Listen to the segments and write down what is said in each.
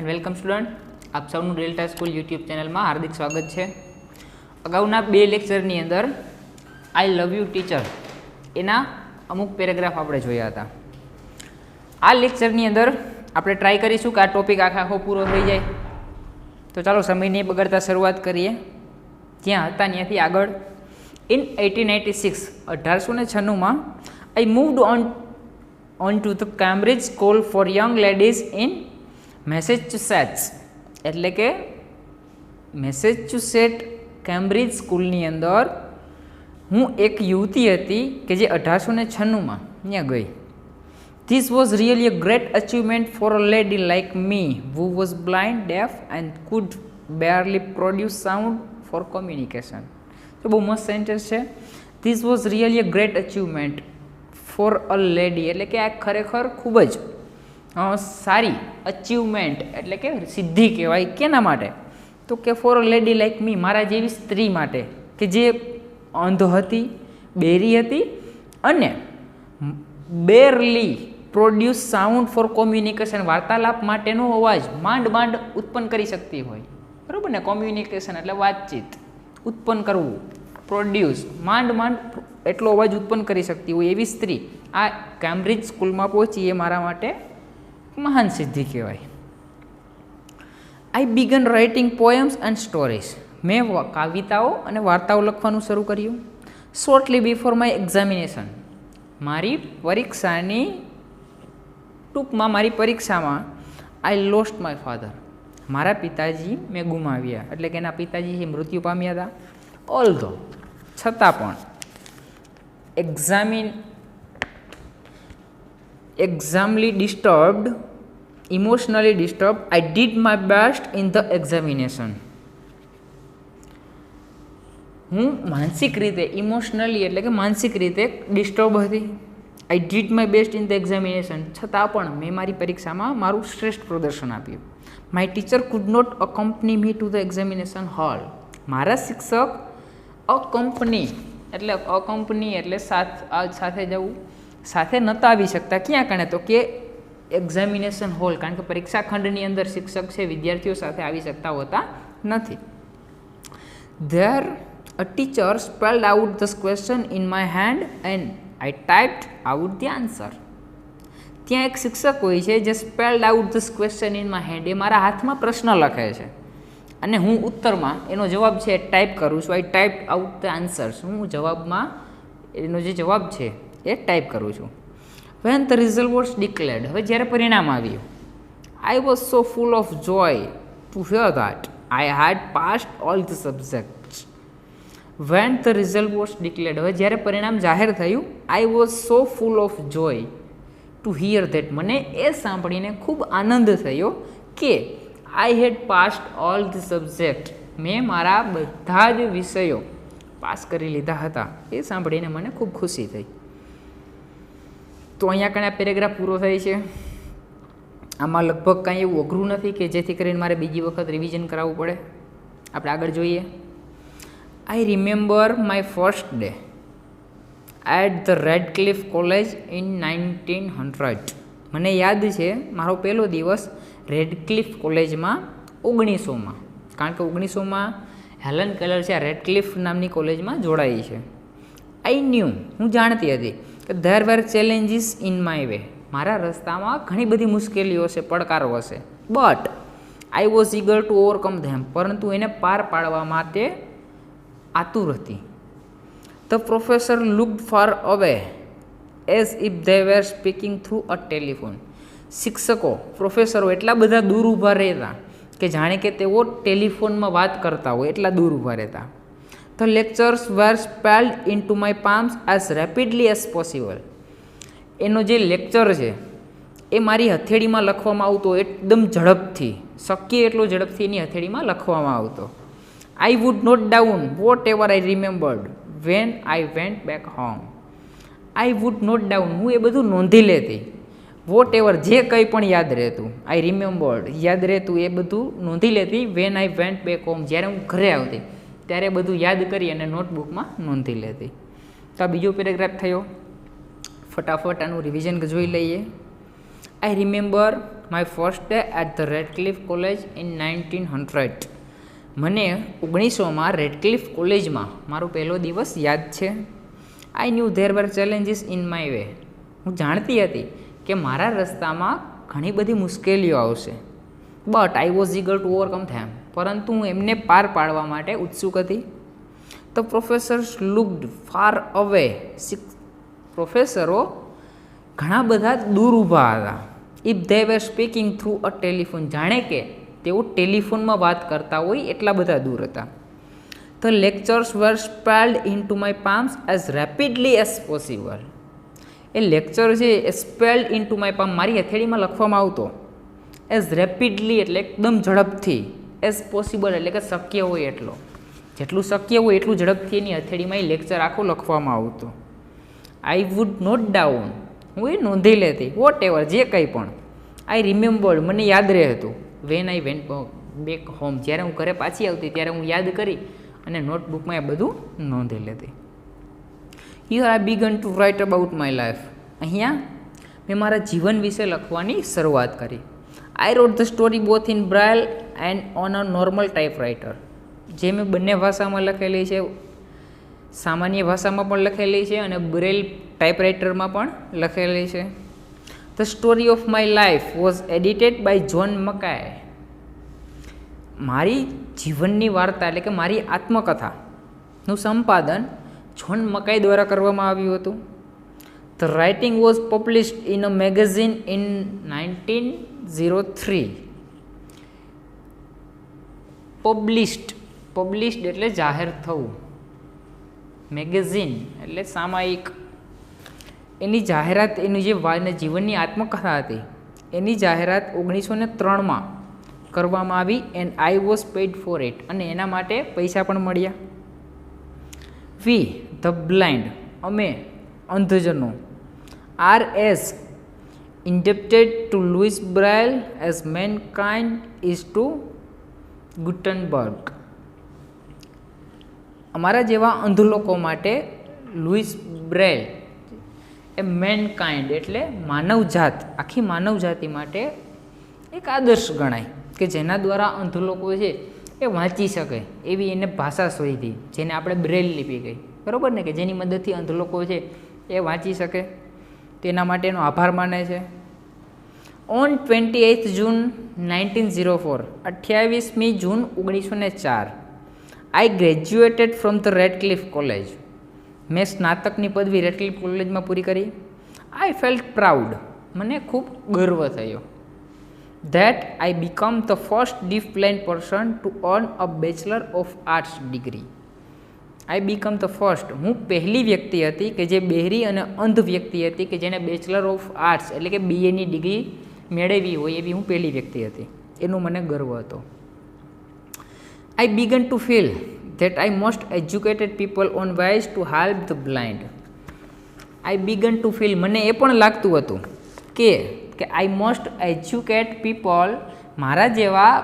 And welcome student, આપ સૌનું delta school YouTube ચેનલમાં હાર્દિક સ્વાગત છે. અગાઉના બે લેક્ચરની અંદર આઈ લવ યુ ટીચર એના અમુક પેરેગ્રાફ આપણે જોયા હતા. આ લેક્ચરની અંદર આપણે ટ્રાય કરીશું કે આ ટોપિક આખો પૂરો થઈ જાય. તો ચાલો સમય નહીં બગાડતા શરૂઆત કરીએ. જ્યાં હતા ત્યાંથી આગળ. In 1896 I moved on to the Cambridge School for Young Ladies in Massachusetts, એટલે કે મેસેચ્યુસેટ કેમ્બ્રિજ સ્કૂલની અંદર હું એક યુવતી હતી કે જે 1896 ત્યાં ગઈ. This was really a great achievement for a lady like me who was blind, deaf and could barely produce sound for communication. તો બહુ મસ્ત સેન્ટેન્સ છે. This was really a great achievement for a lady, એટલે કે આ ખરેખર ખૂબ જ સારી અચીવમેન્ટ એટલે કે સિદ્ધિ કહેવાય. કેના માટે? તો કે ફોર અ લેડી લાઇક મી, મારા જેવી સ્ત્રી માટે કે જે અંધ હતી, બેરી હતી અને barely produce sound for communication, વાર્તાલાપ માટેનો અવાજ માંડ માંડ ઉત્પન્ન કરી શકતી હોય. બરાબર ને? કોમ્યુનિકેશન એટલે વાતચીત, ઉત્પન્ન કરવું, પ્રોડ્યુસ માંડ માંડ એટલો અવાજ ઉત્પન્ન કરી શકતી હોય એવી સ્ત્રી આ કેમ્બ્રિજ સ્કૂલમાં પહોંચી, એ મારા માટે મહાન સિદ્ધિ કહેવાય. I began writing poems and stories, મેં કવિતાઓ અને વાર્તાઓ લખવાનું શરૂ કર્યું. શોર્ટલી બિફોર માય એક્ઝામિનેશન, મારી પરીક્ષાની ટૂંકમાં મારી પરીક્ષામાં આઈ લોસ્ટ માય ફાધર, મારા પિતાજી મેં ગુમાવ્યા, એટલે કે એના પિતાજી મૃત્યુ પામ્યા હતા. ઓલ્ધો છતાં પણ extremely disturbed, emotionally disturbed, I did my best in the examination. હું માનસિક રીતે ઇમોશનલી એટલે કે માનસિક રીતે ડિસ્ટર્બ હતી. I did my best in the examination, છતાં પણ મેં મારી પરીક્ષામાં મારું શ્રેષ્ઠ પ્રદર્શન આપ્યું. My teacher could not accompany me to the examination hall, મારા શિક્ષક અકમ્પની એટલે સાથે જવું, સાથે નહોતા આવી શકતા. ક્યાં કણે? તો કે એક્ઝામિનેશન હોલ, કારણ કે પરીક્ષા ખંડની અંદર શિક્ષક છે વિદ્યાર્થીઓ સાથે આવી શકતા હોતા નથી. There a teacher spelled out the question in my hand and I typed out the answer. ત્યાં એક શિક્ષક હોય છે જે spelled out the question in my hand, એ મારા હાથમાં પ્રશ્ન લખે છે અને હું ઉત્તરમાં એનો જવાબ છે ટાઈપ કરું છું. આઈ ટાઈપ આઉટ ધ આન્સર્સ, હું જવાબમાં એનો જે જવાબ છે એ ટાઈપ કરું છું. When the result was declared, હવે જ્યારે પરિણામ આવ્યું, I was so full of joy to hear that I had passed all the subjects. When the result was declared, હવે જ્યારે પરિણામ જાહેર થયું, I was so full of joy to hear that, મને એ સાંભળીને ખૂબ આનંદ થયો કે I had passed all the subject, મેં મારા બધા જ વિષયો પાસ કરી લીધા હતા. એ સાંભળીને મને ખૂબ ખુશી થઈ. તો અહીંયા કણે આ પેરેગ્રાફ પૂરો થાય છે. આમાં લગભગ કાંઈ એવું અઘરું નથી કે જેથી કરીને મારે બીજી વખત રિવિઝન કરાવવું પડે. આપણે આગળ જોઈએ. I remember my first day at the Radcliffe College in 1900. મને યાદ છે મારો પહેલો દિવસ રેડક્લિફ કોલેજમાં 1900માં, કારણ કે 1900માં હેલન કેલર છે આ રેડક્લિફ નામની કોલેજમાં જોડાઈ છે. આઈ ન્યૂ, હું જાણતી હતી કે there were challenges in my way, મારા રસ્તામાં ઘણી બધી મુશ્કેલીઓ છે, પડકારો હશે. But I was eager to overcome them, પરંતુ એને પાર પાડવા માટે આતુર હતી. The professor looked far away as if they were speaking through a telephone, શિક્ષકો પ્રોફેસરો એટલા બધા દૂર ઊભા રહેતા કે જાણે કે તેઓ ટેલિફોનમાં વાત કરતા હોય, એટલા દૂર ઊભા રહેતા. The lectures were spelled into my palms as rapidly as possible, એનો જે લેક્ચર છે એ મારી હથેળીમાં લખવામાં આવતો એકદમ ઝડપથી, શક્ય એટલો ઝડપથી એની હથેળીમાં લખવામાં આવતો. I would note down whatever I remembered when I went back home, I would note down, હું એ બધું નોંધી લેતી. વોટ એવર, જે કંઈ પણ યાદ રહેતું, આઈ રિમેમ્બર્ડ યાદ રહેતું, એ બધું નોંધી લેતી. Van I went back home, જ્યારે હું ઘરે આવતી ત્યારે બધું યાદ કરી અને નોટબુકમાં નોંધી લેતી. તો આ બીજો પેરેગ્રાફ થયો. ફટાફટ આનું રિવિઝન જોઈ લઈએ. I remember my first day at the Radcliffe College in 1900. મને 1900માં રેડક્લિફ કોલેજમાં મારો પહેલો દિવસ યાદ છે. I knew there were challenges in my way. હું જાણતી હતી કે મારા રસ્તામાં ઘણી બધી મુશ્કેલીઓ આવશે. But I was eager to overcome them. પરંતુ હું એમને પાર પાડવા માટે ઉત્સુક હતી. ધ પ્રોફેસર્સ લુકડ ફાર અવે. પ્રોફેસરો ઘણા બધા દૂર ઊભા હતા. If they were speaking through a telephone. જાણે કે તેઓ ટેલિફોનમાં વાત કરતા હોય એટલા બધા દૂર હતા. The lectures were spelled into my palms as rapidly as possible. એ લેક્ચર છે એ spelled into my palm, મારી હથેળીમાં લખવામાં આવતો. એઝ રેપિડલી એટલે એકદમ ઝડપથી, એઝ પોસિબલ એટલે કે શક્ય હોય એટલો, જેટલું શક્ય હોય એટલું ઝડપથી એની હથેળીમાં એ લેક્ચર આખું લખવામાં આવતું. આઈ વુડ નોટ ડાઉન. હું એ નોંધી લેતી. વોટ એવર, જે કંઈ પણ. આઈ રિમેમ્બર્ડ, મને યાદ રહેતું. Van I went back home, જ્યારે હું ઘરે પાછી આવતી ત્યારે હું યાદ કરી અને નોટબુકમાં એ બધું નોંધી લેતી. Here I began to write about my life. અહીંયા મેં મારા જીવન વિશે લખવાની શરૂઆત કરી. I wrote the story both in Braille and on a normal typewriter. જે મેં બંને ભાષામાં લખેલી છે, સામાન્ય ભાષામાં પણ લખેલી છે અને બ્રેલ ટાઈપરાઇટરમાં પણ લખેલી છે. The story of my life was edited by John Macy. મારી જીવનની વાર્તા એટલે કે મારી આત્મકથાનું સંપાદન જ્હોન મકાઈ દ્વારા કરવામાં આવ્યું હતું. The writing was published in a magazine in 1903. Published એટલે જાહેર થવું, મેગેઝિન એટલે સામાયિક. એની જાહેરાત, એની જે જીવનની આત્મકથા હતી એની જાહેરાત 1903માં કરવામાં આવી. And I was paid four it. અને એના માટે પૈસા પણ મળ્યા. વી ધ બ્લાઇન્ડ, અમે અંધજનો, are as indebted to Louis Braille as mankind is to Gutenberg. અમારા જેવા અંધ લોકો માટે લુઈસ બ્રેલ એ મેનકાઇન્ડ એટલે માનવજાત, આખી માનવજાતિ માટે એક આદર્શ ગણાય કે જેના દ્વારા અંધ લોકો છે એ વાંચી શકે એવી એને ભાષા શોધી, જેને આપણે બ્રેલ લિપિ કહી, બરાબર ને, કે જેની મદદથી અંધ લોકો છે એ વાંચી શકે. તેના માટેનો આભાર માને છે. ઓન 28th June 1904, 28મી જૂન 1904, I graduated from the Radcliffe college. મેં સ્નાતકની પદવી રેડક્લિફ કોલેજમાં પૂરી કરી. આઈ ફેલ્ટ પ્રાઉડ, મને ખૂબ ગર્વ થયો. That I become the first deaf blind person to earn a bachelor of arts degree. I become the first, હું પહેલી વ્યક્તિ હતી કે જે બહેરી અને અંધ વ્યક્તિ હતી કે જેને બેચલર ઓફ આર્ટ્સ એટલે કે BAની ડિગ્રી મેળવી હોય એવી હું પહેલી વ્યક્તિ હતી. એનું મને ગર્વ હતો. I began to feel that I must educated people on ways to help the blind. I began to feel, મને એ પણ લાગતું હતું કે I must educate people, મારા જેવા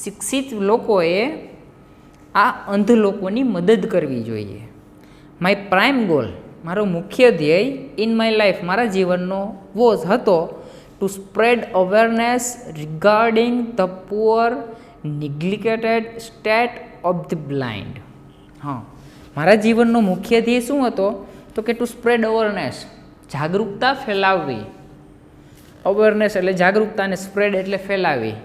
શિક્ષિત લોકોએ આ અંધ લોકોની મદદ કરવી જોઈએ. માય પ્રાઇમ ગોલ, મારો મુખ્ય ધ્યેય ઇન માય લાઈફ, મારા જીવનનો હતો to spread awareness regarding the poor neglected state of the blind. હા, મારા જીવનનો મુખ્ય ધ્યેય શું હતો તો કે ટુ સ્પ્રેડ અવેરનેસ, જાગૃતતા ફેલાવવી. અવેરનેસ એટલે જાગૃતતા અને સ્પ્રેડ એટલે ફેલાવી.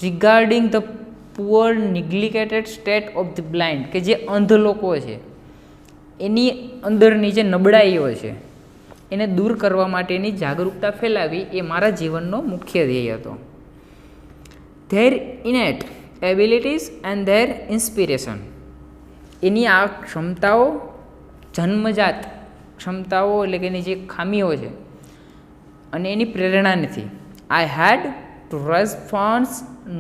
Regarding the poor neglected state of the blind, કે જે અંધ લોકો છે એની અંદરની જે નબળાઈઓ છે એને દૂર કરવા માટેની જાગૃતતા ફેલાવી એ મારા જીવનનો મુખ્ય ધ્યેય હતો. Their innate abilities and their inspiration, એની આ ક્ષમતાઓ, જન્મજાત ક્ષમતાઓ એટલે કે એની જે ખામીઓ છે અને એની પ્રેરણા નથી. I had to raise funds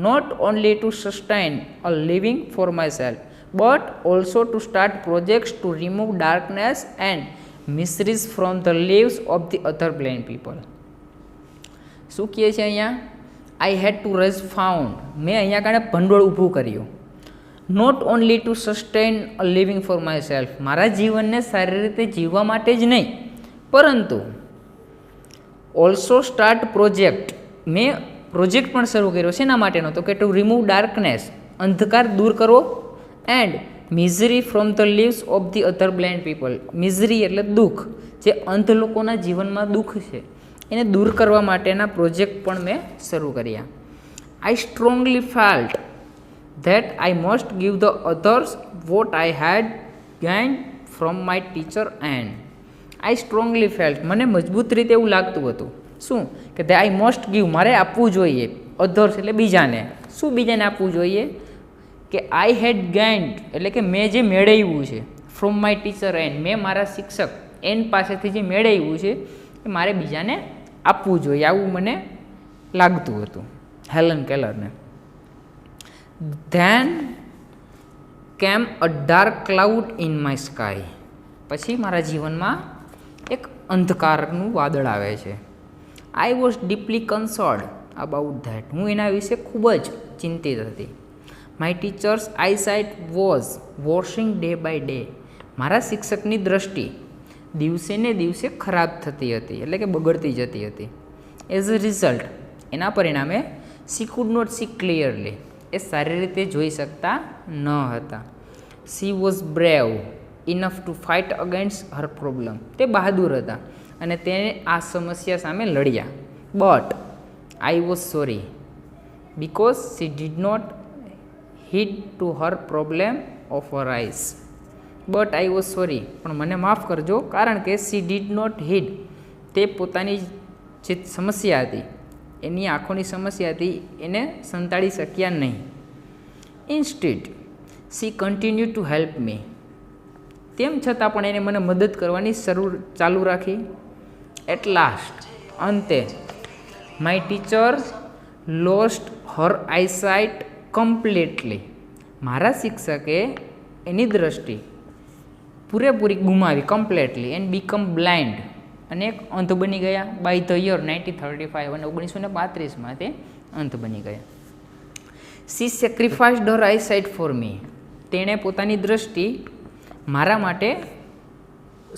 not only to sustain a living for myself but also to start projects to remove darkness and miseries from the lives of the other blind people. શું કહે છે અહીંયા? I had to raise fund, મેં અહીંયા કારણે ભંડોળ ઊભું કર્યું. Not only to sustain a living for myself, મારા જીવનને સારી રીતે જીવવા માટે જ નહીં, પરંતુ ઓલ્સો સ્ટાર્ટ પ્રોજેક્ટ, મેં પ્રોજેક્ટ પણ શરૂ કર્યો. શેના માટેનો? તો કે ટુ રિમૂવ ડાર્કનેસ, અંધકાર દૂર કરવો, and misery from the lives of the other blind people. Misery એટલે દુઃખ, જે અંધ લોકોના જીવનમાં દુઃખ છે એને દૂર કરવા માટેના પ્રોજેક્ટ પણ મેં શરૂ કર્યા. I strongly felt that I must give the others what I had gained from my teacher and I strongly felt, મને મજબૂત રીતે એવું લાગતું હતું શું કે that I must give, મારે આપવું જોઈએ, others એટલે બીજાને. શું બીજાને આપવું જોઈએ? કે I had gained એટલે કે મેં જે મેળવ્યું છે, from my teacher and મેં મારા શિક્ષક એન પાસેથી જે મેળવ્યું છે એ મારે બીજાને આપવું જોઈએ, આવું મને લાગતું હતું Helen કેલરને. Then came a dark cloud in my sky. પછી મારા જીવનમાં એક અંધકારનું વાદળ આવે છે. I was deeply concerned about that. હું એના વિશે ખૂબ જ ચિંતિત હતી. My teacher's eyesight was worsening day by day. મારા શિક્ષકની દૃષ્ટિ દિવસે ને દિવસે ખરાબ થતી હતી, એટલે કે બગડતી જતી હતી. એઝ અ રિઝલ્ટ, એના પરિણામે she could not see clearly. એ સારી રીતે જોઈ શકતા ન હતા. She was brave enough to fight against her problem. તે બહાદુર હતા અને તેને આ સમસ્યા સામે લડ્યા. But I was sorry because she did not heed to her problem of her eyes. But I was sorry, પણ મને માફ કરજો કારણ કે she did not heed, તે પોતાની જે સમસ્યા હતી, એની આંખોની સમસ્યા હતી, એને સંતાડી શક્યા નહીં. Instead she continued to help me. તેમ છતાં પણ એને મને મદદ કરવાની ચાલુ રાખી. એટ લાસ્ટ, અંતે, my teacher lost her eyesight completely. મારા શિક્ષકે એની દ્રષ્ટિ પૂરેપૂરી ગુમાવી, કમ્પ્લીટલી, એન્ડ બીકમ બ્લાઇન્ડ, અને એક અંધ બની ગયા બાય ધ યર 1935, અને 1935 તે અંધ બની ગયા. She sacrificed her eyesight for me. તેણે પોતાની દ્રષ્ટિ મારા માટે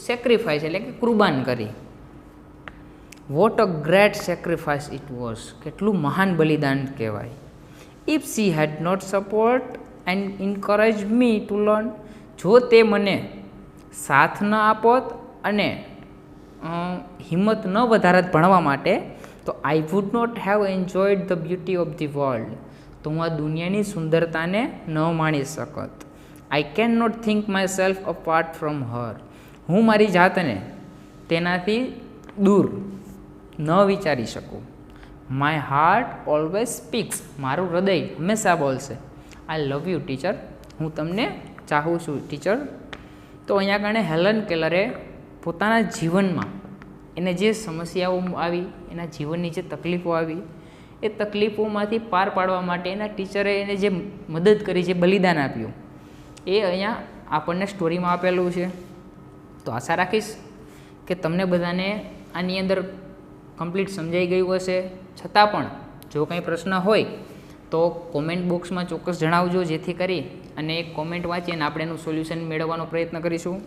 સેક્રિફાઈસ એટલે કે કુરબાન કરી. What a great sacrifice it was. કેટલું મહાન બલિદાન કહેવાય. If she had not support and encouraged me to learn. જો તે મને સાથ ન આપોત અને હિંમત ન વધારત ભણવા માટે, તો I would not have enjoyed the beauty of the world. તો હું આ દુનિયાની સુંદરતાને ન માણી શકત. I can not think myself apart from her. હું મારી જાતને તેનાથી દૂર ન વિચારી શકું. My heart always speaks. મારું હૃદય હંમેશા બોલશે, આઈ લવ યુ ટીચર. હું તમને ચાહું છું ટીચર. તો અહીંયા કારણે હેલન કેલરે પોતાના જીવનમાં એને જે સમસ્યાઓ આવી, એના જીવનની જે તકલીફો આવી, એ તકલીફોમાંથી પાર પાડવા માટે એના ટીચરે એને જે મદદ કરી, જે બલિદાન આપ્યું, એ અહીંયા આપણને સ્ટોરીમાં આપેલું છે. તો આશા રાખીશ કે તમને બધાને આની અંદર કમ્પ્લીટ સમજાઈ ગયું હશે. છતાં પણ જો કંઈ પ્રશ્ન હોય તો કોમેન્ટ બોક્સમાં ચોક્કસ જણાવજો, જેથી કરી અને એક કોમેન્ટ વાંચીને આપણે એનું સોલ્યુશન મેળવવાનો પ્રયત્ન કરીશું.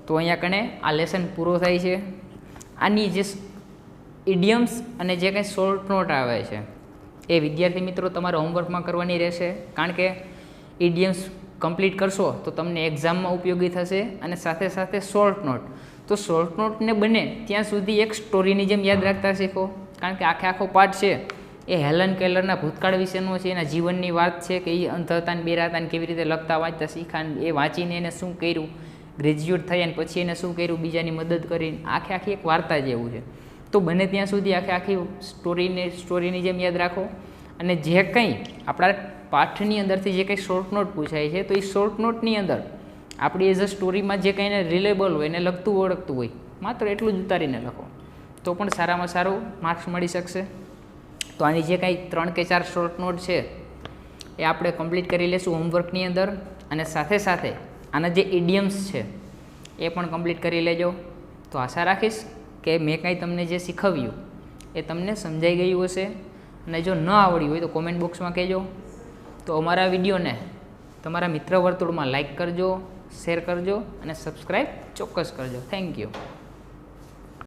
તો અહીંયા કણે આ લેસન પૂરો થાય છે. આની જે ઇડિયમ્સ અને જે કંઈ શોર્ટ નોટ આવે છે એ વિદ્યાર્થી મિત્રો તમારે હોમવર્કમાં કરવાની રહેશે, કારણ કે ઇડિયમ્સ કમ્પ્લીટ કરશો તો તમને એક્ઝામમાં ઉપયોગી થશે. અને સાથે સાથે શોર્ટ નોટ, તો શોર્ટ નોટને બને ત્યાં સુધી એક સ્ટોરીની જેમ યાદ રાખતા શીખો, કારણ કે આખો પાઠ છે એ હેલન કેલરના ભૂતકાળ વિશેનો છે, એના જીવનની વાત છે કે એ અંધ હતા ને બેરા હતા ને કેવી રીતે લખતા વાંચતા શીખ્યા, એ વાંચીને એને શું કર્યું, ગ્રેજ્યુએટ થયા ને પછી એને શું કર્યું, બીજાની મદદ કરીને, આખી એક વાર્તા જેવું છે. તો બને ત્યાં સુધી આખી સ્ટોરીની જેમ યાદ રાખો. અને જે કંઈ આપણા પાઠની અંદરથી જે કંઈ શોર્ટ નોટ પૂછાય છે, તો એ શોર્ટ નોટની અંદર આપણી એઝ અ સ્ટોરીમાં જે કંઈ એને રિલેબલ હોય, એને લગતું ઓળખતું હોય, માત્ર એટલું જ ઉતારીને લખો તો પણ સારામાં સારું માર્ક્સ મળી શકશે. તો આની જે કાંઈ 3 કે 4 શોર્ટ નોટ છે એ આપણે કમ્પ્લીટ કરી લેશું હોમવર્કની અંદર. અને સાથે સાથે આના જે ઇડિયમ્સ છે એ પણ કમ્પ્લીટ કરી લેજો. તો આશા રાખીશ કે મેં કાંઈ તમને જે શીખવ્યું એ તમને સમજાઈ ગયું હશે. અને જો ન આવડ્યું હોય તો કોમેન્ટ બોક્સમાં કહેજો. તો અમારા વિડીયોને તમારા મિત્ર વર્તુળમાં લાઈક કરજો, શેર કરજો અને સબસ્ક્રાઈબ ચોક્કસ કરજો. Thank you.